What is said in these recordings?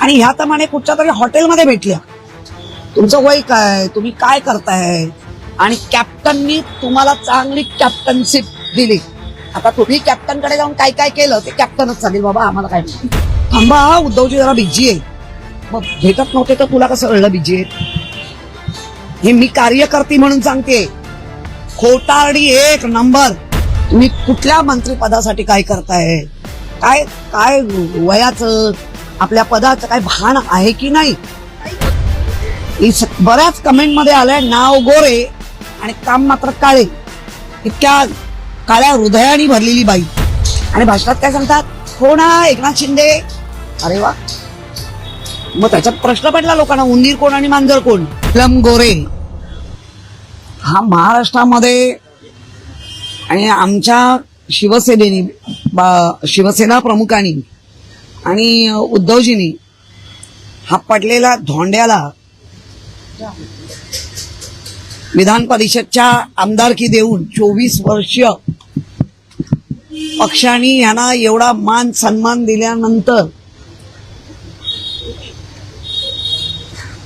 आणि ह्या प्रमाणे कुठच्या तरी हॉटेलमध्ये भेटल्या. तुमचं वय काय, तुम्ही काय करताय, आणि कॅप्टननी तुम्हाला चांगली कॅप्टनशिप दिली. आता तुम्ही कॅप्टनकडे जाऊन काय काय केलं ते कॅप्टनच सांगेल, बाबा आम्हाला काय माहिती. थांबा, उद्धवजी जरा बिझी आहे. मग भेटत नव्हते तर तुला कसं कळलं बिझी आहेत? हे मी कार्यकर्ती म्हणून सांगते. खोटारडी एक नंबर. तुम्ही कुठल्या मंत्रिपदासाठी काय करताय, काय काय वयाचं आपल्या पदाचं काय भान आहे की नाही. बऱ्याच कमेंट मध्ये आलंय नाव गोरे आणि काम मात्र काळे. इतक्या काळ्या हृदयाने भरलेली बाई. आणि भाषणात काय सांगतात, हो ना एकनाथ शिंदे. अरे वा. मग त्याच्यात प्रश्न पडला लोकांना, उंदीर कोण आणि मांजर कोण. लम गोरे हा महाराष्ट्रामध्ये आणि आमच्या शिवसेनेनी, शिवसेना प्रमुखांनी आणि उद्धवजींनी हा पडलेला धोंड्याला विधान परिषदच्या आमदारकी देऊन 24 वर्ष पक्षाने यांना एवढा मान सन्मान दिल्यानंतर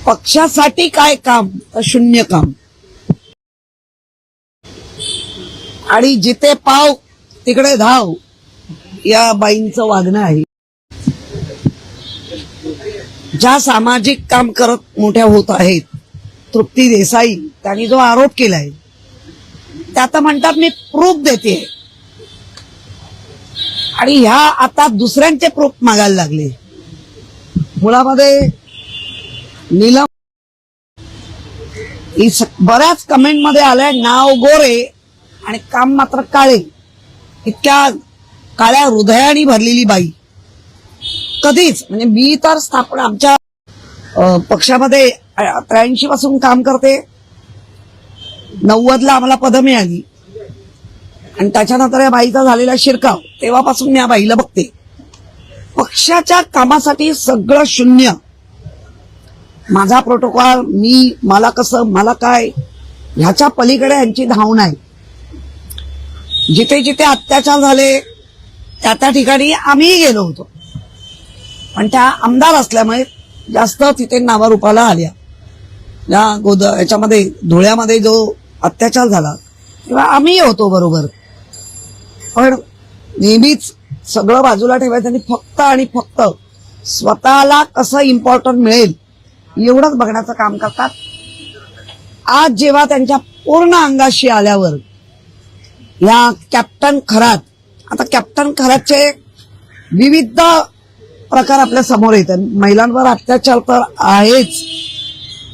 पक्षासाठी काय काम तर शून्य काम. आणि जिथे पाव तिकडे धाव या बाईंचं वागणं आहे. ज्या सामाजिक काम करत मोठ्या होत आहेत, तृप्ती देसाई, त्यांनी जो आरोप केलाय ते आता म्हणतात मी प्रूफ देते. आणि ह्या आता दुसऱ्यांचे प्रूफ मागायला लागले. मुळामध्ये नीलम बऱ्याच कमेंट मध्ये आलंय नाव गोरे आणि काम मात्र काळे. इतक्या काळ्या हृदयाने भरलेली बाई. कधीच म्हणजे मी तर स्थापना आमच्या पक्षामध्ये 83 पासून काम करते. 90 आम्हाला पदं मिळाली आणि त्याच्यानंतर या बाईचा झालेला शिरकाव, तेव्हापासून मी या बाईला बघते. पक्षाच्या कामासाठी सगळं शून्य. माझा प्रोटोकॉल, मला कसं, मला काय, ह्याच्या पलीकडे यांची धावण आहे. जिथे जिथे अत्याचार झाले त्या त्या ठिकाणी आम्ही गेलो होतो, पण त्या आमदार असल्यामुळे जास्त तिथे नावारूपाला आल्या. याच्यामध्ये धुळ्यामध्ये जो अत्याचार झाला तेव्हा आम्ही होतो बरोबर. पण नेहमीच सगळं बाजूला ठेवायचं आणि फक्त आणि फक्त स्वतःला कसं इम्पॉर्टंट मिळेल एवढंच बघण्याचं काम करतात. आज जेव्हा त्यांच्या पूर्ण अंगाशी आल्यावर या कॅप्टन खरात, आता कॅप्टन खरातचे विविध प्रकार आपल्या समोर येतात. महिलांवर अत्याचार तर आहेच,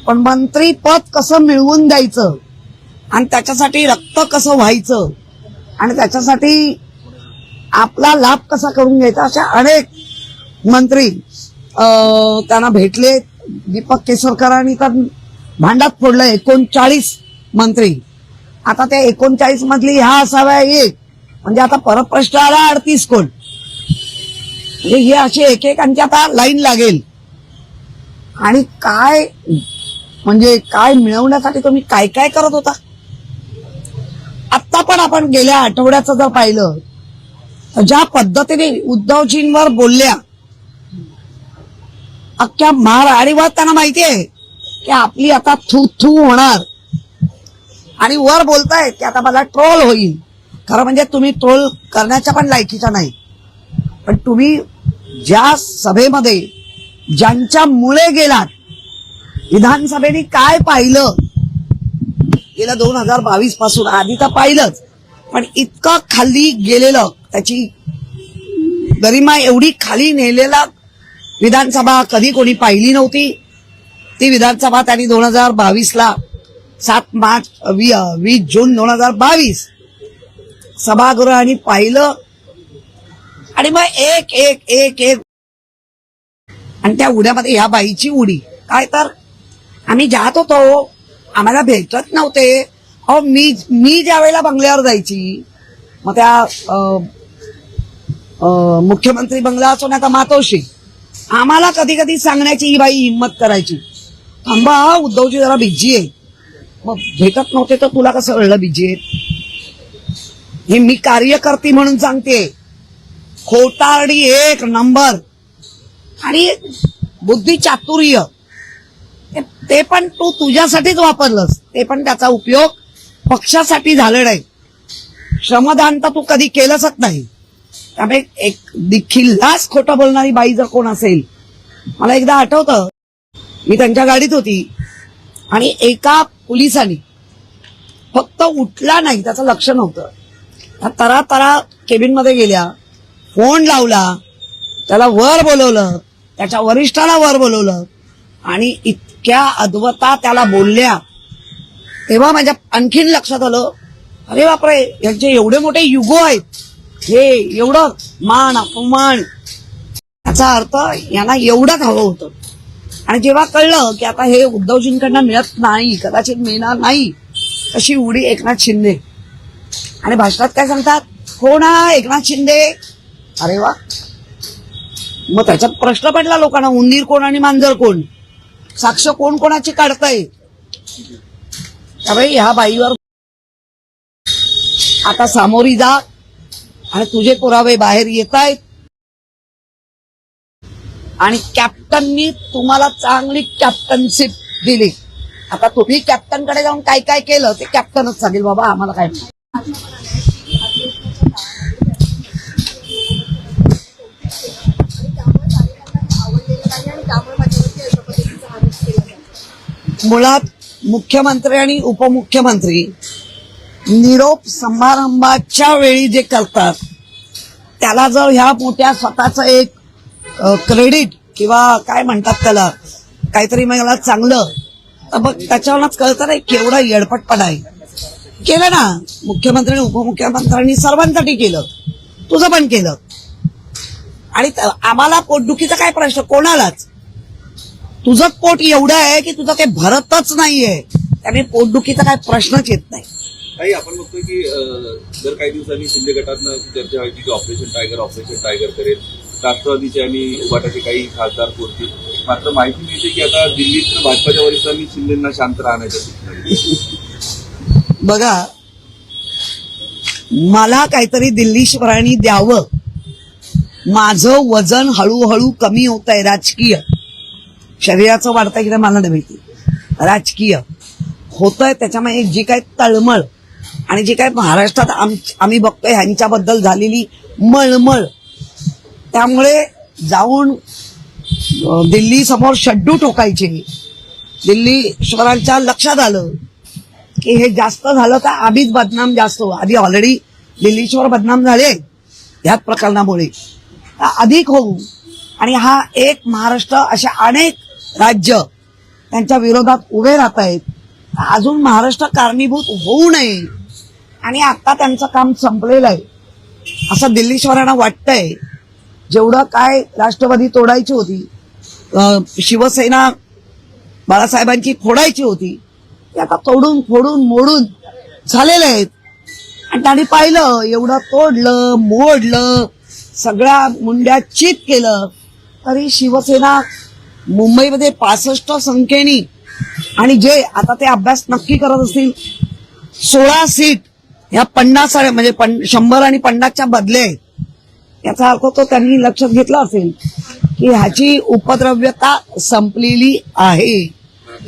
पण मंत्री पद कसं मिळवून द्यायचं आणि त्याच्यासाठी रक्त कसं व्हायचं आणि त्याच्यासाठी आपला लाभ कसा करून घ्यायचा, अशा अनेक मंत्री त्यांना भेटले. दीपक केसरकरांनी तर भांडात फोडलं 39 मंत्री. आता त्या 39 मधली ह्या असाव्या एक, म्हणजे आता परत प्रश्न आला 38 कोण. म्हणजे हे असे एकेकांची आता लाईन लागेल. आणि काय म्हणजे काय मिळवण्यासाठी तुम्ही काय काय करत होता. आता पण आपण गेल्या आठवड्याचं जर पाहिलं तर ज्या पद्धतीने उद्धवजींवर बोलल्या अख्ख्या आणि वर त्यांना माहिती आहे की आपली आता थू थू होणार आणि वर बोलतायत की आता मला ट्रोल होईल. खरं म्हणजे तुम्ही ट्रोल करण्याच्या पण लायकीचा नाही, पण तुम्ही ज्या सभेमध्ये ज्यांच्या मुळे गेलात, विधानसभेने काय पाहिलं गेल्या 2022 पासून, आधी तर पाहिलंच, पण इतकं खाली गेलेलं, त्याची गरिमा एवढी खाली नेलेला विधानसभा कधी कोणी पाहिली नव्हती. ती विधानसभा त्यांनी 2022ला 20 जून 2022 सभागृहाने पाहिलं. आणि मग एक एक एक एक आणि त्या उड्यामध्ये ह्या बाईची उडी काय, तर आम्ही जात होतो, आम्हाला भेटत नव्हते. अहो मी ज्या वेळेला बंगल्यावर जायची, मग त्या मुख्यमंत्री बंगला असो ना, आता मातोश्री, आम्हाला कधी कधी सांगण्याची ही बाई हिंमत करायची, थांबा उद्धवजी जरा बिझी आहे. मग भेटत नव्हते तर तुला कसं कळलं बिझी आहेत? हे मी कार्यकर्ती म्हणून सांगते. खोटारडी एक नंबर. आणि बुद्धी चातुर्य ते पण तू तुझ्यासाठीच वापरलंस, ते पण त्याचा उपयोग पक्षासाठी झाला नाही. श्रमदान तर तू कधी केलंच नाही. त्यामुळे एक दिखिल्लास खोटं बोलणारी बाई जर कोण असेल, मला एकदा आठवतं, मी त्यांच्या गाडीत होती आणि एका पोलिसाने फक्त उठला नाही, त्याचं लक्ष नव्हतं, तरा तरा केबिन मध्ये गेल्या, फोन लावला, त्याला वर बोलवलं, त्याच्या वरिष्ठाला वर बोलवलं आणि इतक्या अद्वता त्याला बोलल्या. तेव्हा माझ्या आणखीन लक्षात आलं, अरे बापरे, यांचे एवढे मोठे युगो आहेत, हे एवढं मान अपमान, याचा अर्थ यांना एवढंच हवं होतं. आणि जेव्हा कळलं की आता हे उद्धवजींकडनं मिळत नाही, कदाचित मिळणार नाही, तशी उडी एकनाथ शिंदे. आणि भाषणात काय सांगतात, कोण हा एकनाथ शिंदे? अरे वा, मग त्याच्यात प्रश्न पडला लोकांना, उंदीर कोण आणि मांजर कोण, साक्ष कोण कोणाची काढताय. त्यामुळे ह्या बाईवर आता सामोरी जा आणि तुझे पुरावे बाहेर येत आहेत. आणि कॅप्टननी तुम्हाला चांगली कॅप्टनशिप दिली. आता तुम्ही कॅप्टनकडे जाऊन काय काय केलं ते कॅप्टनच सांगेल, बाबा आम्हाला काय. मुळात मुख्यमंत्री आणि उपमुख्यमंत्री निरोप समारंभाच्या वेळी जे करतात त्याला जर ह्या मोठ्या स्वतःचं एक क्रेडिट किंवा काय म्हणतात त्याला, काहीतरी मला चांगलं, तर मग त्याच्यावरच कळतं नाही केवढा येडपटपणा आहे. केलं ना मुख्यमंत्री आणि उपमुख्यमंत्र्यांनी, सर्वांसाठी केलं, तुझं पण केलं. आणि आम्हाला पोटदुखीचा काय प्रश्न, कोणालाच. तुझं पोट एवढं आहे की तुझं ते भरतच नाहीये, त्यामुळे पोटदुखीचा काय प्रश्नच येत नाही. काही आपण बघतोय की दर काही दिवसांनी शिंदे गटातनं चर्चा व्हायची की ऑपरेशन टायगर करेल, राष्ट्रवादीचे आणि उभाटाचे काही खासदार पुरतील. मात्र माहिती मिळते की आता दिल्लीत भाजपाच्या वरिष्ठांनी शिंदेना शांत राहण्याच्या सूचना दिल्या. बघा, मला काहीतरी दिल्लीश्वरांनी द्यावं, माझं वजन हळूहळू कमी होत आहे, राजकीय, शरीराचं वाढतंय की मला नाही माहिती, राजकीय होतंय. त्याच्यामुळे जी काही तळमळ आणि जी काही महाराष्ट्रात आम्ही बघतोय ह्यांच्याबद्दल झालेली मळमळ, त्यामुळे जाऊन दिल्ली समोर शड्डू ठोकायचे. दिल्लीश्वरांच्या लक्षात आलं की हे जास्त झालं तर आम्हीच बदनाम जास्त होऊ. आधी ऑलरेडी दिल्लीश्वर बदनाम झाले ह्याच प्रकरणामुळे, अधिक होऊ. आणि हा एक महाराष्ट्र, अशा अनेक राज्य त्यांच्या विरोधात उभे राहत आहेत. अजून महाराष्ट्र कारणीभूत होऊ नये आणि आता त्यांचं काम संपलेलं आहे असं दिल्लीश्वरांना वाटतंय. जेवढं काय राष्ट्रवादी तोडायची होती, शिवसेना बाळासाहेबांची फोडायची होती, ते आता तोडून फोडून मोडून झालेले आहेत. आणि त्यांनी पाहिलं, एवढं तोडलं मोडलं, सगळ्या मुंड्या चित केलं, तरी शिवसेना मुंबईमध्ये 65 संख्येनी, आणि जे आता ते अभ्यास नक्की करत असतील, 16 सीट ह्या 50 म्हणजे 100 आणि 50च्या बदले, याचा अर्थ तो त्यांनी लक्षात घेतला असेल की ह्याची उपद्रव्यता संपलेली आहे.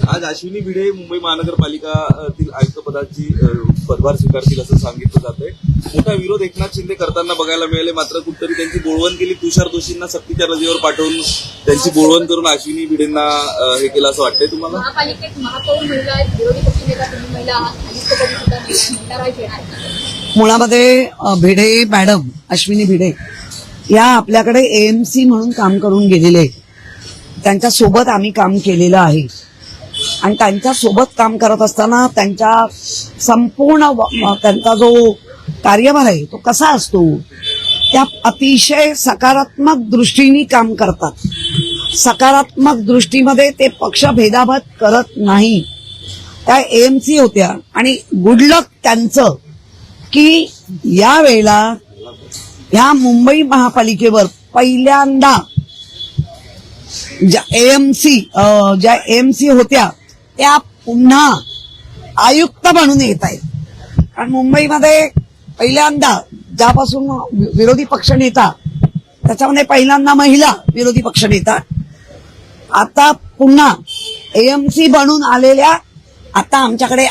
आज अश्विनी भिडे मुंबई महानगरपालिकातील आयुक्तपदाची पदभार स्वीकारतील असं सांगितलं जातंय. मोठा विरोध एकनाथ शिंदे करताना बघायला मिळाले, मात्र कुठतरी त्यांची बोळवण केली. तुषार दोषींना सक्तीच्या रजेवर पाठवून त्यांची बोळवण करून अश्विनी भिडेंना हे केलं असं वाटतंय तुम्हाला? महापालिकेत महापौर महिला आहेत, विरोधी पक्षनेता तुम्ही महिला आहात, आयुक्तपदी सुद्धा महिला आहेत. मुळामध्ये भिडे मॅडम, अश्विनी भिडे या आपल्याकडे एएमसी म्हणून काम करून गेलेले, त्यांच्या सोबत आम्ही काम केलेलं आहे. आणि त्यांच्या सोबत काम करत असताना त्यांच्या संपूर्ण त्यांचा जो कार्यभार आहे तो कसा असतो, त्या अतिशय सकारात्मक दृष्टीने काम करतात. सकारात्मक दृष्टीमध्ये ते पक्ष भेदाभेद करत नाही. त्या एएमसी होत्या आणि गुड लक त्यांचं की या वेळेला ह्या मुंबई महापालिकेवर पहिल्यांदा ज्या एएमसी होत्या त्या पुन्हा आयुक्त म्हणून येत आहेत. कारण मुंबईमध्ये पहिल्यांदा ज्यापासून विरोधी पक्षनेता, त्याच्यामध्ये पहिल्यांदा महिला विरोधी पक्षनेता, आता पुन्हा एएमसी बनून आलेल्या आता आमच्याकडे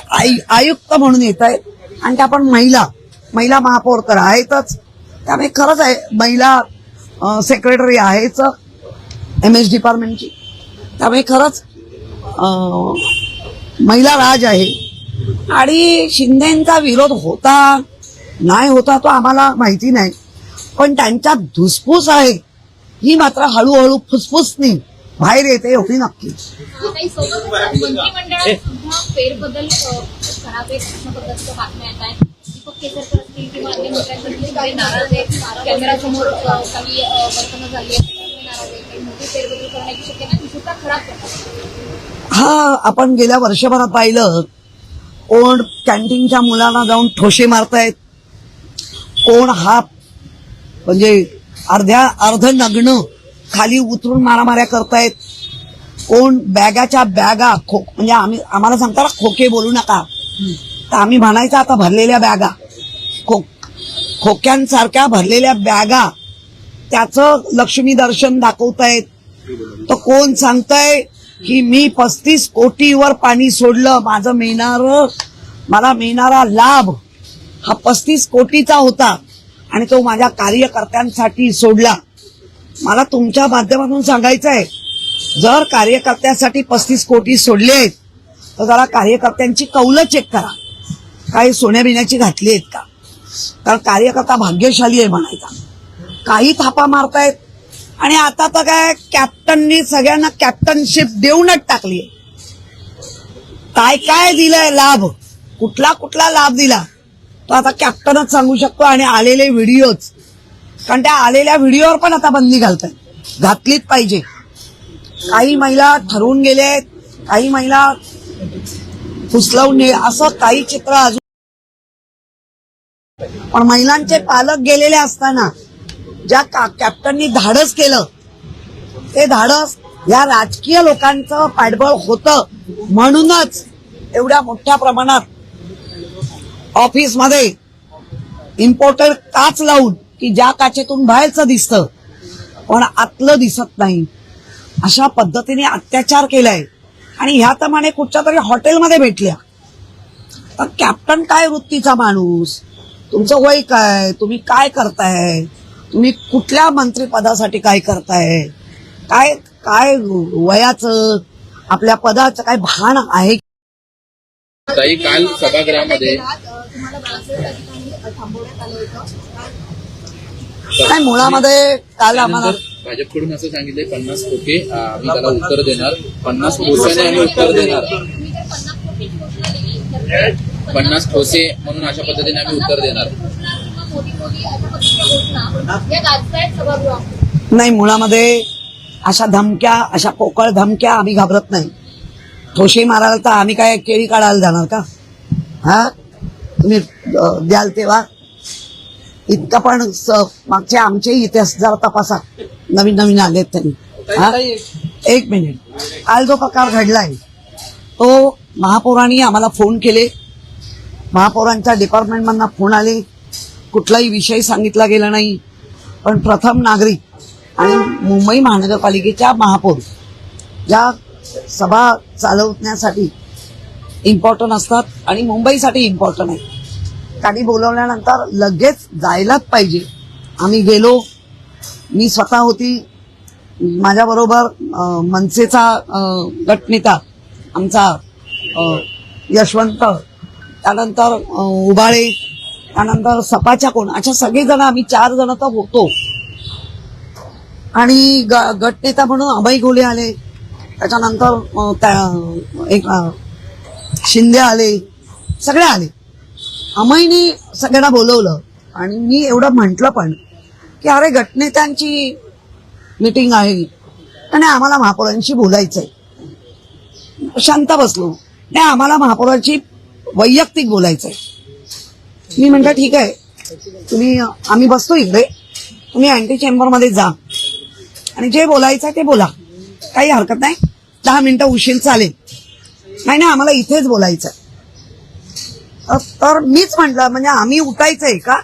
आयुक्त म्हणून येत आहेत आणि त्या पण महिला महापौर तर आहेतच. त्यामुळे खरंच आहे महिला सेक्रेटरी आहेच MS डिपार्टमेंटची. त्यामुळे खरंच महिला राज आहे. आणि शिंदेचा विरोध होता नाही होता तो आम्हाला माहिती नाही, पण त्यांच्यात धुसफूस आहे ही मात्र हळूहळू फुसफुसनी बाहेर येते एवढी नक्की. काही सोबत मंत्रिमंडळात सुद्धा फेरबदल करावे अशा पद्धतीच्या बातम्या येत आहेत. दीपक केसरकर असतील किंवा अन्य मंत्र्यांकडे काही नाराज आहेत, कॅमेरासमोर काही वर्तणूक झाली आहे, नाराज आहेत, काही मोठी फेरबदल करण्याची शक्यता ती सुद्धा खराब करतात. हा आपण गेल्या वर्षभरात पाहिलं कोण कॅन्टीनच्या मुलांना जाऊन ठोसे मारतायत, कोण हा म्हणजे अर्ध नग्न खाली उतरून मारामाऱ्या करतायत, कोण बॅगाच्या बॅगा म्हणजे आम्हाला सांगता ना खोके बोलू नका, तर आम्ही म्हणायचं आता भरलेल्या बॅगा खोक्यांसारख्या भरलेल्या बॅगा त्याचं लक्ष्मी दर्शन दाखवतायत. तर कोण सांगतंय की मी 35 कोटीवर पाणी सोडलं, मला मिळणारा लाभ हा 35 कोटीचा होता आणि तो माझ्या कार्यकर्त्यांसाठी सोडला. मला तुमच्या माध्यमातून सांगायचं आहे, जर कार्यकर्त्यासाठी 35 कोटी सोडले आहेत तर जरा कार्यकर्त्यांची कौलं चेक करा, काही सोन्या बिन्याची घातली आहेत का. कारण कार्यकर्ता भाग्यशाली आहे म्हणायचा. काही थापा मारतायत आणि आता तर काय कॅप्टननी सगळ्यांना कॅप्टनशिप देऊनच टाकली. काय दिलंय लाभ, कुठला लाभ दिला तो आता कॅप्टनच सांगू शकतो. आणि आलेले व्हिडिओज, कारण त्या आलेल्या व्हिडिओवर पण आता बंदी घातलीच पाहिजे. काही महिला ठरवून गेले आहेत, काही महिला फुसलवून असं काही चित्र अजून. पण महिलांचे पालक गेलेले असताना ज्या कॅप्टननी धाडस केलं ते धाडस या राजकीय लोकांचं पाठबळ होतं म्हणूनच एवढ्या मोठ्या प्रमाणात ऑफिसमध्ये इम्पोर्टेड काच लावून की ज्या काचेतून बाहेरचं दिसतं पण आतलं दिसत नाही अशा पद्धतीने अत्याचार केलाय. आणि ह्या प्रमाणे कुठच्या तरी हॉटेलमध्ये भेटल्या. तर कॅप्टन काय वृत्तीचा माणूस, तुमचं वय काय, तुम्ही काय करताय, तुम्ही कुठल्या मंत्रिपदासाठी काय करताय, काय वयाचं आपल्या पदाचं काय भान आहे. ताई काल सभागृहामध्ये तुम्हाला बऱ्याच ठिकाणी थांबवण्यात आलं होतं. काय मुळामध्ये काल आम्हाला भाजपकडून असं सांगितलंय 50 खोके आम्ही त्याला उत्तर देणार, 50 ठोस्याने आम्ही उत्तर देणार, तुम्ही जर 50 कोटीची घोषणा दिली तर 50 ठोसे म्हणून अशा पद्धतीने आम्ही उत्तर देणार. घोषणा किंवा मोदी अशा पद्धतीच्या घोषणा या गाजतायत सभागृहात. नाही, मुळामध्ये अशा धमक्या, अशा पोकळ धमक्या आम्ही घाबरत नाही. ठोशी मारायला तर आम्ही काय केळी काढायला जाणार का? हा, तुम्ही द्याल तेव्हा. इतका पण मागचे आमचे इतिहास जरा तपासा, नवीन आलेत त्यांनी. हा, एक मिनिट. काल जो प्रकार घडलाय तो महापौरांनी आम्हाला फोन केले, महापौरांच्या डिपार्टमेंटमधनं फोन आले, कुठलाही विषय सांगितला गेला नाही. पण प्रथम नागरिक आणि मुंबई महानगरपालिकेच्या महापौर ज्या सभा चालवण्यासाठी इम्पॉर्टंट असतात आणि मुंबईसाठी इम्पॉर्टंट आहे, त्यांनी बोलवल्यानंतर लगेच जायलाच पाहिजे. आम्ही गेलो. मी स्वतः होती, माझ्याबरोबर मनसेचा गटनेता आमचा यशवंत, त्यानंतर उबाळे, त्यानंतर सपाच्या कोण, अशा सगळेजण आम्ही 4 जण तर होतो. आणि गटनेता म्हणून अभय घोले आले, त्याच्यानंतर एक शिंदे आले, सगळे आले. अमयनी सगळ्यांना बोलवलं आणि मी एवढं म्हटलं पण की अरे गटनेत्यांची मीटिंग आहे आणि आम्हाला महापौरांशी बोलायचंय. शांत बसलो. नाही, आम्हाला महापौरांची वैयक्तिक बोलायचंय. मी म्हटलं ठीक आहे, आम्ही बसतो इकडे, तुम्ही अँटी चेंबरमध्ये जा आणि जे बोलायचं ते बोला, काही हरकत नाही. 10 मिनिटं उशीर चालेल. नाही, आम्हाला इथेच बोलायचं. तर मीच म्हटलं म्हणजे आम्ही उठायचंय का,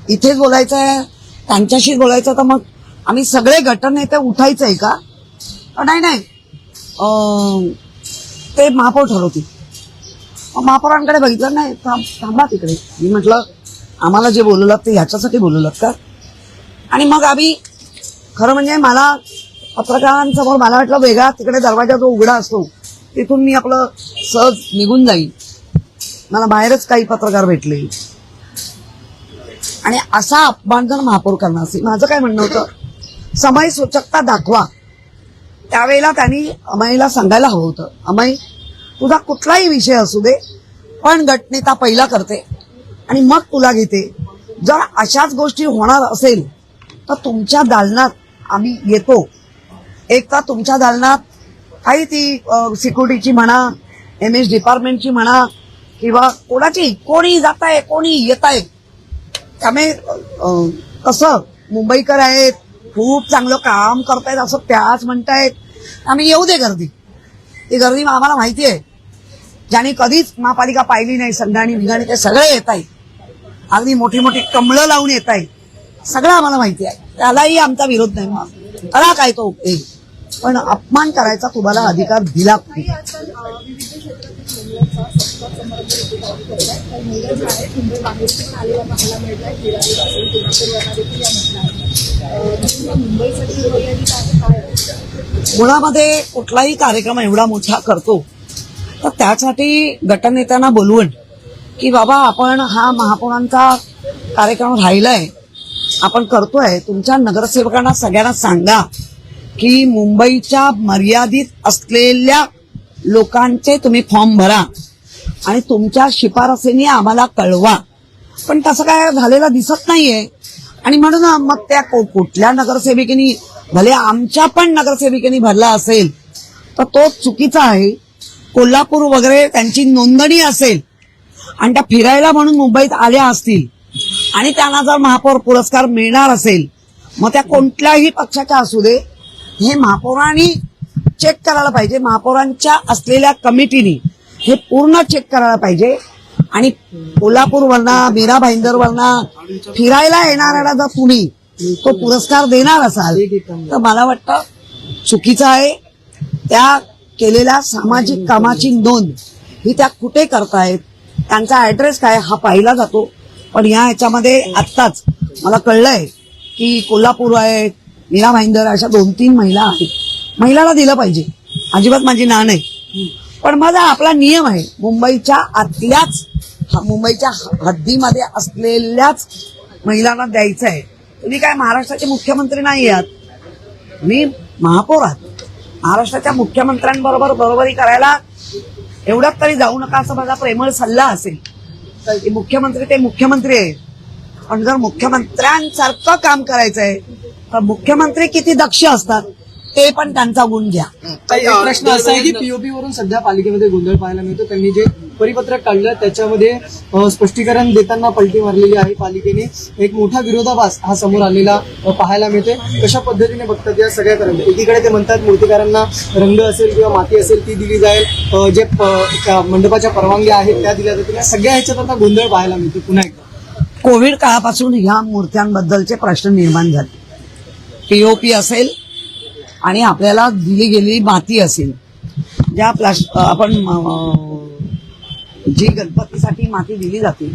इथेच बोलायचंय, त्यांच्याशीच बोलायचं, तर मग आम्ही सगळे गटनेते उठायचंय का? नाही ते महापौर ठरवतील. महापौरांकडे बघितलं, नाही थांबा तिकडे. मी म्हटलं आम्हाला जे बोलवलं ते ह्याच्यासाठी बोलवलं का? आणि मग आम्ही खरं म्हणजे मला पत्रकारांसमोर मला वाटलं वेगळा तिकडे दरवाजा जो उघडा असतो तिथून मी आपलं सहज निघून जाईल. मला बाहेरच काही पत्रकार भेटले आणि असा अपमान जर महापौर करणार असेल, माझं काय म्हणणं होतं, समय सूचकता दाखवा. त्यावेळेला त्यांनी अमयला सांगायला हवं होतं, अमय तुझा कुठलाही विषय असू दे पण गटनेता पहिला करते आणि मग तुला घेते. जर अशाच गोष्टी होणार असेल तर तुमच्या दालनात आम्ही येतो. एक तर तुमच्या दालनात काही ती सिक्युरिटीची म्हणा, MS डिपार्टमेंटची म्हणा किंवा कोणी जात आहे कोणी येत आहे. त्यामुळे कसं मुंबईकर आहेत, खूप चांगलं काम करतायत असं त्याच म्हणतायत. आम्ही येऊ दे गर्दी, ती गर्दी आम्हाला माहिती आहे. ज्यांनी कधीच महापालिका पाहिली नाही, संघाणी विघाणी, ते सगळे येत आहेत. अगदी मोठी मोठी कमळं लावून येत आहेत. सगळं आम्हाला माहिती आहे. त्यालाही आमचा विरोध नाही. मग करा काय तो एक, पण अपमान करायचा तुम्हाला अधिकार दिला नाही. मुळामध्ये कुठलाही कार्यक्रम एवढा मोठा करतो तर त्यासाठी गटनेत्यांना बोलवून की बाबा आपण हा महापौरांचा कार्यक्रम राहिलाय, आपण करतोय, तुमच्या नगरसेवकांना सगळ्यांना सांगा की मुंबईच्या मर्यादित असलेल्या लोकांचे तुम्ही फॉर्म भरा आणि तुमच्या शिफारसीने आम्हाला कळवा. पण तसं काय झालेलं दिसत नाहीये. आणि म्हणून मग त्या कुठल्या नगरसेविकेनी, भले आमच्या पण नगरसेविकेनी भरला असेल तर तो चुकीचा आहे. कोल्हापूर वगैरे त्यांची नोंदणी असेल आणि त्या फिरायला म्हणून मुंबईत आल्या असतील आणि त्यांना जर महापौर पुरस्कार मिळणार असेल, मग त्या कोणत्याही पक्षाच्या असू दे, हे महापौरांनी चेक करायला पाहिजे. महापौरांच्या असलेल्या कमिटीनी हे पूर्ण चेक करायला पाहिजे. आणि कोल्हापूरवरनं, मीरा भाईंदरवरनं फिरायला येणाऱ्याला जर तुम्ही तो पुरस्कार देणार असाल तर मला वाटतं चुकीचं आहे. त्या केलेल्या सामाजिक कामाची नोंद ही त्या कुठे करतायत, त्यांचा ऍड्रेस काय हा पाहिला जातो. पण ह्याच्यामध्ये आत्ताच मला कळलंय की कोल्हापूर आहे, मीरा भाईंदर, अशा 2-3 महिला आहेत. महिलाला दिलं पाहिजे, अजिबात माझी ना नाही. पण माझा आपला नियम आहे, मुंबईच्या आतल्याच, मुंबईच्या हद्दीमध्ये असलेल्याच महिलांना द्यायचं आहे. तुम्ही काय महाराष्ट्राचे मुख्यमंत्री नाही आहात, मी महापौर आहात. महाराष्ट्राच्या मुख्यमंत्र्यांबरोबर बरोबरी करायला एवढ्यात तरी जाऊ नका असं माझा प्रेमळ सल्ला असेल. मुख्यमंत्री ते मुख्यमंत्री आहे, पण जर मुख्यमंत्र्यांसारखं काम करायचं आहे तर मुख्यमंत्री किती दक्ष असतात ते पण त्यांचा गुण घ्या. एक प्रश्न असा आहे की पीओपी वरून सध्या पालिकेमध्ये गोंधळ पाहायला मिळतो. त्यांनी जे परिपत्रक काढलं त्याच्यामध्ये स्पष्टीकरण देताना पलटी मारलेली आहे. पालिकेने एक मोठा विरोधाभास हा समोर आलेला पाहायला मिळते. कशा पद्धतीने बघतात या सगळ्या कारण? एकीकडे ते म्हणतात मूर्तिकारांना रंग असेल किंवा माती असेल ती दिली जाईल, जे मंडपाच्या परवानग्या आहेत त्या दिल्या जातील. सगळ्या ह्याच्यात आता गोंधळ पाहायला मिळतो. पुन्हा एकदा कोविड काळापासून ह्या मूर्त्यांबद्दलचे प्रश्न निर्माण झाले. पीओपी असेल आणि आपल्याला दिली गेलेली माती असेल, ज्या आपण जी गणपतीसाठी माती दिली जाते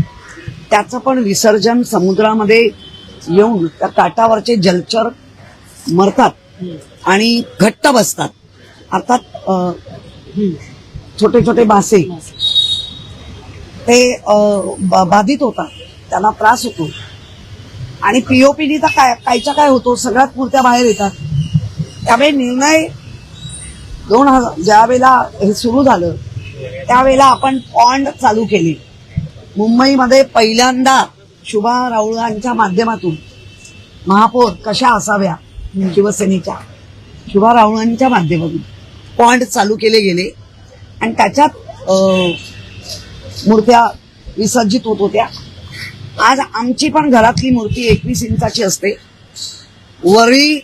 त्याचं पण विसर्जन समुद्रामध्ये येऊन त्या काठावरचे जलचर मरतात आणि घट्ट बसतात. अर्थात छोटे छोटे मासे ते बाधित होतात, त्यांना त्रास होतो. आणि पीओपीनी तर कायच्या काय होतो, सगळ्यात मूर्त्या बाहेर येतात. त्यामुळे निर्णय 2000 ज्या वेळेला हे सुरू झालं त्यावेळेला आपण पॉन्ड चालू केली. मुंबईमध्ये पहिल्यांदा शुभा राऊळांच्या माध्यमातून महापौर कशा असाव्या, शिवसेनेच्या शुभा राऊळांच्या माध्यमातून पॉन्ड चालू केले गेले आणि त्याच्यात मूर्त्या विसर्जित होत होत्या. आज आमची पण घरातली मूर्ती 21 इंचाची असते. वरळी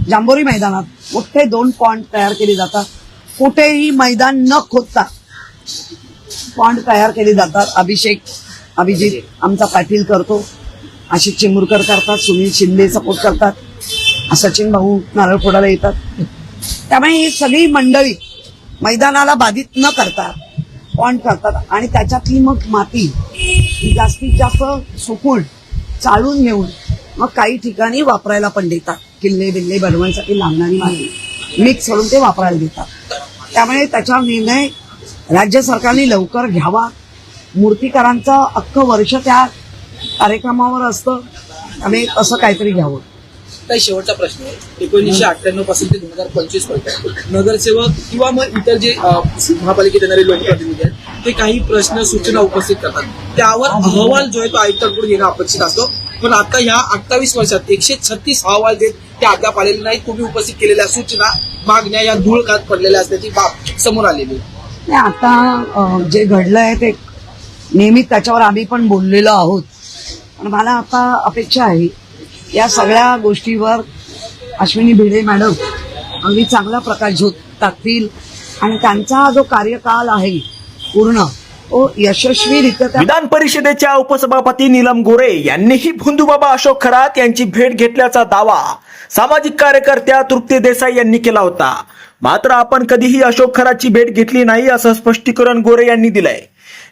जांभोरी मैदानात मोठे 2 पॉन्ड तयार केले जातात. कुठेही मैदान न खोदता पॉन्ड तयार केले जातात. अभिजित आमचा पाटील करतो, आशिष चिमुरकर करतात, सुनील शिंदे सपोर्ट करतात, सचिन भाऊ नारळ फोडायला येतात. त्यामुळे ही सगळी मंडळी मैदानाला बाधित न करता पॉइंट करतात आणि त्याच्यातली मग माती ही जास्तीत जास्त सुकून चाळून घेऊन मग काही ठिकाणी वापरायला पण देतात. किल्ले बिल्ले बनवण्यासाठी लागणारी माती मिक्स करून ते वापरायला देतात. त्यामुळे त्याच्यावर निर्णय राज्य सरकारने लवकर घ्यावा. मूर्तिकारांचं अख्खं वर्ष त्या कार्यक्रमावर असतं, त्यामुळे असं काहीतरी घ्यावं. काही शेवटचा प्रश्न आहे. 1998 पासून ते 2025 पर्यंत नगरसेवक किंवा मग इतर जे महापालिकेत येणारे लोकप्रतिनिधी आहेत ते काही प्रश्न सूचना उपस्थित करतात. त्यावर अहवाल जो आहे तो आयुक्तांकडून येणं अपेक्षित असतो. पण आता ह्या 28 वर्षात 136 अहवाल जे ते अद्याप आलेले नाहीत. तुम्ही उपस्थित केलेल्या सूचना मागण्या या धूळ खात पडलेल्या असल्याची बाब समोर आलेली. नाही, आता जे घडलंय ते नेहमी त्याच्यावर आम्ही पण बोललेलो आहोत. पण मला आता अपेक्षा आहे या सगळ्या गोष्टीवर अश्विनी भिडे मॅडम अगदी चांगला प्रकाश टाकतील आणि त्यांचा जो कार्यकाल आहे पूर्ण तो यशस्वीरित्या विधान परिषदेच्या उपसभापती नीलम गोरे यांनीही भोंदूबाबा अशोक खरात यांची भेट घेतल्याचा दावा सामाजिक कार्यकर्त्या तृप्ती देसाई यांनी केला होता. मात्र आपण कधीही अशोक खरातची भेट घेतली नाही असं स्पष्टीकरण गोरे यांनी दिलंय.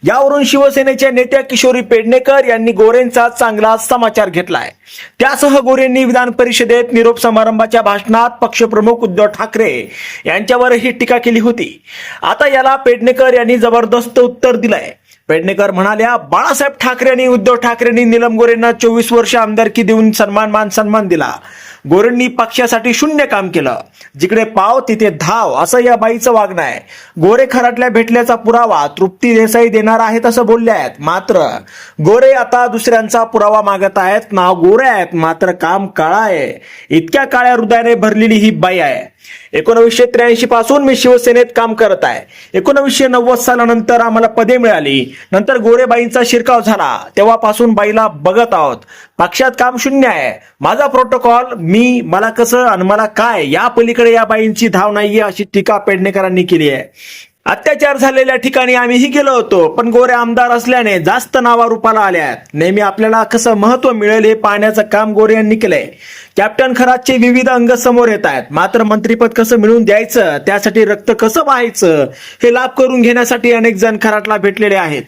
यावरून शिवसेनेच्या नेत्या किशोरी पेडणेकर यांनी गोरेंचा चांगला समाचार घेतलाय. त्यासह गोरेंनी विधान परिषदेत निरोप समारंभाच्या भाषणात पक्षप्रमुख उद्धव ठाकरे यांच्यावरही टीका केली होती. आता याला पेडणेकर यांनी जबरदस्त उत्तर दिलंय. पेडणेकर म्हणाल्या, बाळासाहेब ठाकरे आणि उद्धव ठाकरेंनी नीलम गोरेंना 24 वर्ष आमदारकी देऊन सन्मान दिला. गोरेंनी पक्षासाठी शून्य काम केलं. जिकडे पाव तिथे धाव असं या बाईचं वागणं आहे. गोरे खराटल्या भेटल्याचा पुरावा तृप्ती देसाई देणार आहेत असं बोलले आहेत. मात्र गोरे आता दुसऱ्यांचा पुरावा मागत आहेत. नाव गोरे आहेत मात्र काम काळा आहे. इतक्या काळ्या हृदयाने भरलेली ही बाई आहे. 1983 पासून मी शिवसेनेत काम करत आहे. 1990 सालानंतर आम्हाला पदे मिळाली. नंतर गोरेबाईंचा शिरकाव झाला. तेव्हापासून बाईला बघत आहोत. पक्षात काम शून्य आहे. माझा प्रोटोकॉल मी मला कसं आणि मला काय या पलीकडे या बाईंची धाव नाहीये अशी टीका पेडणेकरांनी केली आहे. अत्याचार झालेल्या ठिकाणी आम्हीही गेलो होतो, पण गोरे आमदार असल्याने जास्त नावारूपाला आल्या आहेत. नेहमी आपल्याला कसं महत्व मिळेल हे पाहण्याचं काम गोरे यांनी केलंय. कॅप्टन खरातचे विविध अंग समोर येत आहेत. मात्र मंत्रिपद कसं मिळवून द्यायचं, त्यासाठी रक्त कसं व्हायचं हे लाभ करून घेण्यासाठी अनेक जण खराटला भेटलेले आहेत.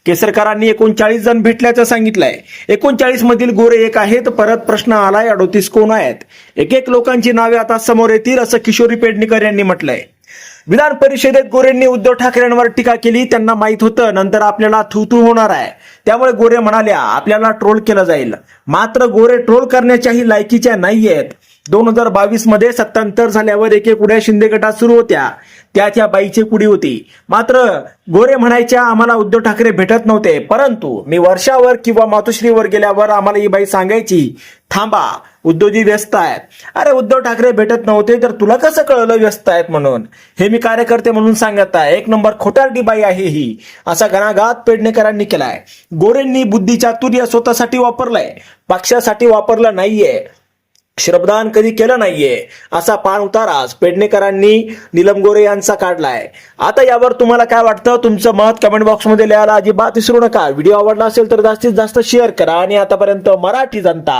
केसरकरांनी 39 जण भेटल्याचं सांगितलंय. 39 मधील गोरे एक आहेत. परत प्रश्न आलाय 38 कोण आहेत. एक लोकांची नावे आता समोर येतील असं किशोरी पेडणेकर यांनी म्हटलंय. विधान परिषदेत गोरेंनी उद्धव ठाकरेंवर टीका केली. त्यांना माहित होतं नंतर आपल्याला थू होणार आहे. त्यामुळे गोरे म्हणाल्या आपल्याला ट्रोल केलं जाईल. मात्र गोरे ट्रोल करण्याच्याही लायकीच्या नाहीयेत. 2022 मध्ये सत्तांतर झाल्यावर एक उड्या शिंदे गटात सुरू होत्या. त्यात या बाईची कुडी होती. मात्र गोरे म्हणायच्या आम्हाला उद्धव ठाकरे भेटत नव्हते, परंतु मी वर्षावर किंवा मातोश्रीवर गेल्यावर आम्हाला ही बाई सांगायची थांबा उद्धवजी व्यस्त आहेत. अरे उद्धव ठाकरे भेटत नव्हते तर तुला कसं कळलं व्यस्त आहेत म्हणून. हे मी कार्यकर्ते म्हणून सांगत आहे. एक नंबर खोटारडी बाई आहे ही असा घणाघात पेडणेकरांनी केलाय. गोरेंनी बुद्धिचातुर्य स्वतःसाठी वापरलंय, पक्षासाठी वापरलं नाहीये. श्रमदान कधी केलं नाहीये असा पान उताराच पेडणेकरांनी नीलम गोरे यांचा काढलाय. आता यावर तुम्हाला काय वाटतं तुमचं मत कमेंट बॉक्समध्ये लिहायला अजिबात विसरू नका. व्हिडिओ आवडला असेल तर जास्तीत जास्त शेअर करा. आणि आतापर्यंत मराठी जनता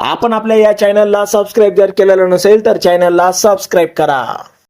आपण आपल्या या चॅनलला सबस्क्राईब जर केलेलं नसेल तर चॅनलला सबस्क्राईब करा.